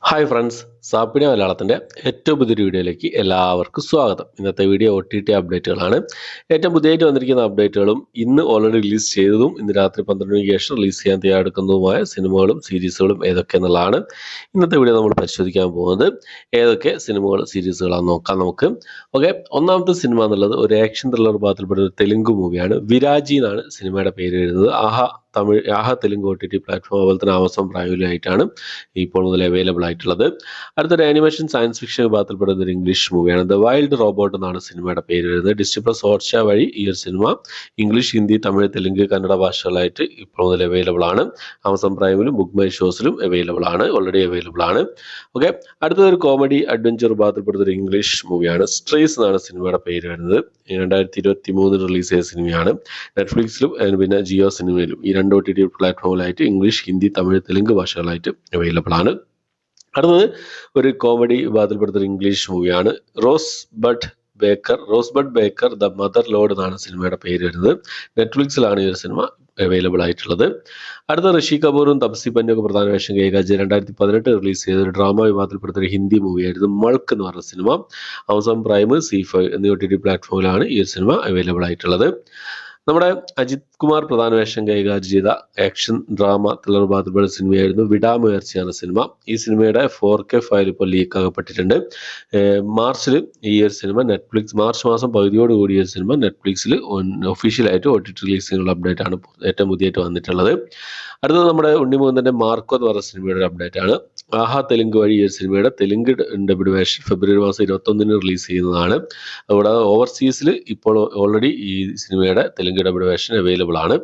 Hi friends, സാപ്പിന മലയാളത്തിൻ്റെ ഏറ്റവും പുതിയൊരു വീഡിയോയിലേക്ക് എല്ലാവർക്കും സ്വാഗതം. ഇന്നത്തെ വീഡിയോ OTT അപ്ഡേറ്റുകളാണ്. ഏറ്റവും പുതിയതായിട്ട് വന്നിരിക്കുന്ന അപ്ഡേറ്റുകളും ഇന്ന് ഓൾറെഡി റിലീസ് ചെയ്തതും ഇന്ന് രാത്രി 12 മണിക്ക് ശേഷം റിലീസ് ചെയ്യാൻ തയ്യാറെടുക്കുന്നതുമായ സിനിമകളും സീരീസുകളും ഏതൊക്കെ എന്നുള്ളതാണ് ഇന്നത്തെ വീഡിയോ നമ്മൾ പരിശോധിക്കാൻ പോകുന്നത്. ഏതൊക്കെ സിനിമകൾ സീരീസുകളാണെന്ന് നോക്കാം നമുക്ക്. ഓക്കെ, ഒന്നാമത്തെ സിനിമ എന്നുള്ളത് ഒരു ആക്ഷൻ ത്രില്ലർ വിഭാഗത്തിൽപ്പെടുന്ന ഒരു തെലുങ്ക് മൂവിയാണ്. വിരാജി എന്നാണ് സിനിമയുടെ പേര് വരുന്നത്. ആഹ തെലുങ്ക് OTT പ്ലാറ്റ്ഫോം അതുപോലെ തന്നെ ആമസോൺ പ്രൈമിലായിട്ടാണ് ഇപ്പോൾ മുതൽ അവൈലബിൾ ആയിട്ടുള്ളത്. അടുത്തൊരു ആനിമേഷൻ സയൻസ് ഫിക്ഷൻ വിഭാഗത്തിൽപ്പെടുന്ന ഒരു ഇംഗ്ലീഷ് മൂവിയാണ്. ദ വൈൽഡ് റോബോട്ട് എന്നാണ് സിനിമയുടെ പേര് വരുന്നത്. ഡിസ്നി+ ഹോട്ട്സ്റ്റാർ വഴി ഈ ഒരു സിനിമ ഇംഗ്ലീഷ്, ഹിന്ദി, തമിഴ്, തെലുങ്ക്, കന്നഡ ഭാഷകളായിട്ട് ഇപ്പോൾ മുതൽ അവൈലബിൾ ആണ്. ആമസോൺ പ്രൈമിലും ബുക്ക് മൈ ഷോസിലും അവൈലബിൾ ആണ്, ഓൾറെഡി അവൈലബിൾ ആണ്. ഓക്കെ, അടുത്തൊരു കോമഡി അഡ്വഞ്ചർ വിഭാഗത്തിൽപ്പെടുന്ന ഒരു ഇംഗ്ലീഷ് മൂവിയാണ്. സ്ട്രേസ് എന്നാണ് സിനിമയുടെ പേര് വരുന്നത്. 2023 റിലീസ് ചെയ്ത സിനിമയാണ്. നെറ്റ്ഫ്ലിക്സിലും പിന്നെ ജിയോ സിനിമയിലും ഈ രണ്ട് OTT പ്ലാറ്റ്ഫോമിലായിട്ട് ഇംഗ്ലീഷ്, ഹിന്ദി, തമിഴ്, തെലുങ്ക് ഭാഷകളായിട്ട് അവൈലബിൾ ആണ്. അടുത്തത് ഒരു കോമഡി വിഭാഗത്തിൽപ്പെടുന്ന ഇംഗ്ലീഷ് മൂവിയാണ്. Rosebud Baker the Mother Lode എന്നാണ് സിനിമയുടെ പേര് വരുന്നത്. നെറ്റ്ഫ്ലിക്സിലാണ് ഈ ഒരു സിനിമ അവൈലബിൾ ആയിട്ടുള്ളത്. അടുത്ത ഋഷി കപൂറും തപ്സി പന്നൊക്കെ പ്രധാന വേഷം കൈകാര്യം 2018 റിലീസ് ചെയ്ത ഒരു ഡ്രാമ വിഭാഗത്തിൽപ്പെടുന്ന ഒരു ഹിന്ദി മൂവിയായിരുന്നു മൾക്ക് എന്ന് പറഞ്ഞ സിനിമ. ആമസോൺ പ്രൈം, C5 എന്നീ OTT പ്ലാറ്റ്ഫോമിലാണ് ഈ ഒരു സിനിമ അവൈലബിൾ ആയിട്ടുള്ളത്. നമ്മുടെ അജിത് കുമാർ പ്രധാന വേഷം കൈകാര്യം ചെയ്ത ആക്ഷൻ ഡ്രാമ ത്രില്ലർ വിഭാഗത്തിൽപ്പെടുന്ന സിനിമയായിരുന്നു വിടാമുയർച്ചയാണ് സിനിമ. ഈ സിനിമയുടെ 4K ഫയൽ ഇപ്പോൾ ലീക്ക് ആകപ്പെട്ടിട്ടുണ്ട്. മാർച്ചിൽ ഈ ഒരു സിനിമ മാർച്ച് മാസം പകുതിയോടുകൂടി ഈ ഒരു സിനിമ നെറ്റ്ഫ്ലിക്സിൽ ഒഫീഷ്യലായിട്ട് OTT റിലീസിനുള്ള അപ്ഡേറ്റ് ആണ് ഏറ്റവും പുതിയതായിട്ട് വന്നിട്ടുള്ളത്. അടുത്തത് നമ്മുടെ ഉണ്ണിമുകുന്ദൻ്റെ മാർക്കോ എന്ന് പറഞ്ഞ സിനിമയുടെ ഒരു അപ്ഡേറ്റ് ആണ്. ആഹാ തെലുങ്ക് വഴി ഈ ഒരു സിനിമയുടെ തെലുങ്ക് ഡബ്ഡ് വേർഷൻ ഫെബ്രുവരി മാസം 21 റിലീസ് ചെയ്യുന്നതാണ്. അതുകൂടാതെ ഓവർസീസിൽ ഇപ്പോൾ ഓൾറെഡി ഈ സിനിമയുടെ തെലുങ്ക് ഡബ്ഡ് വേർഷൻ അവൈലബിൾ ആണ്.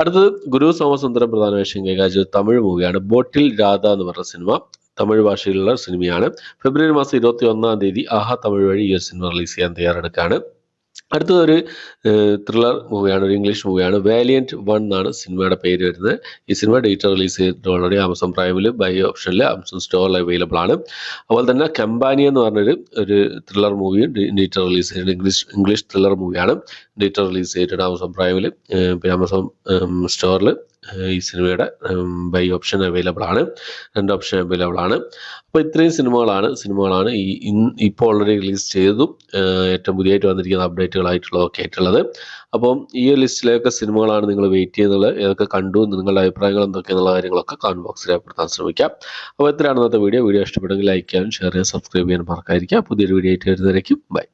അടുത്തത് ഗുരു സോമസുന്ദരം പ്രധാന വേഷം കൈകാര്യം തമിഴ് മൂവിയാണ്. ബോട്ടിൽ രാധ എന്ന് പറഞ്ഞ സിനിമ തമിഴ് ഭാഷയിലുള്ള സിനിമയാണ്. ഫെബ്രുവരി മാസം 21 ആഹാ തമിഴ് വഴി ഈ സിനിമ റിലീസ് ചെയ്യാൻ തയ്യാറെടുക്കുകയാണ്. അടുത്തതൊരു ത്രില്ലർ മൂവിയാണ്, ഒരു ഇംഗ്ലീഷ് മൂവിയാണ്. വാലിയന്റ് 1 എന്നാണ് സിനിമയുടെ പേര് വരുന്നത്. ഈ സിനിമ ഡേറ്റ് റിലീസ് ചെയ്തിട്ട് ഓൾറെഡി ആമസോൺ പ്രൈമിൽ ബൈ ഓപ്ഷനിൽ ആമസോൺ സ്റ്റോറിൽ അവൈലബിൾ ആണ്. അതുപോലെ തന്നെ കമ്പാനിയ എന്ന് പറഞ്ഞൊരു ത്രില്ലർ മൂവിയും ഡേറ്റ് റിലീസ് ചെയ്തിട്ട് ഇംഗ്ലീഷ് ത്രില്ലർ മൂവിയാണ്. ഡേറ്റ് റിലീസ് ചെയ്തിട്ട് ആമസോൺ പ്രൈമിൽ പിന്നെ ആമസോൺ സ്റ്റോറിൽ ഈ സിനിമയുടെ ബൈ ഓപ്ഷൻ അവൈലബിൾ ആണ്. 2 ഓപ്ഷൻ അവൈലബിൾ ആണ്. അപ്പോൾ ഇത്രയും സിനിമകളാണ് ഇപ്പോൾ ഓൾറെഡി റിലീസ് ചെയ്തതും ഏറ്റവും പുതിയതായിട്ട് വന്നിരിക്കുന്ന അപ്ഡേറ്റുകളായിട്ടുള്ളതൊക്കെ ആയിട്ടുള്ളത്. അപ്പം ഈ ഒരു ലിസ്റ്റിലൊക്കെ സിനിമകളാണ് നിങ്ങൾ വെയിറ്റ് ചെയ്യുന്നത്. ഏതൊക്കെ കണ്ടു, നിങ്ങളുടെ അഭിപ്രായങ്ങൾ എന്തൊക്കെയെന്നുള്ള കാര്യങ്ങളൊക്കെ കമന്റ് ബോക്സിൽ രേഖപ്പെടുത്താൻ ശ്രമിക്കാം. അപ്പോൾ ഇത്രയാണ് ഇന്നത്തെ വീഡിയോ. ഇഷ്ടപ്പെട്ടെങ്കിൽ ലൈക്ക് ചെയ്യാനും ഷെയർ ചെയ്യാനും സബ്സ്ക്രൈബ് ചെയ്യാനും മറക്കാതിരിക്കുക. പുതിയൊരു വീഡിയോ ആയിട്ട് വരുന്നതായിരിക്കും. ബൈ.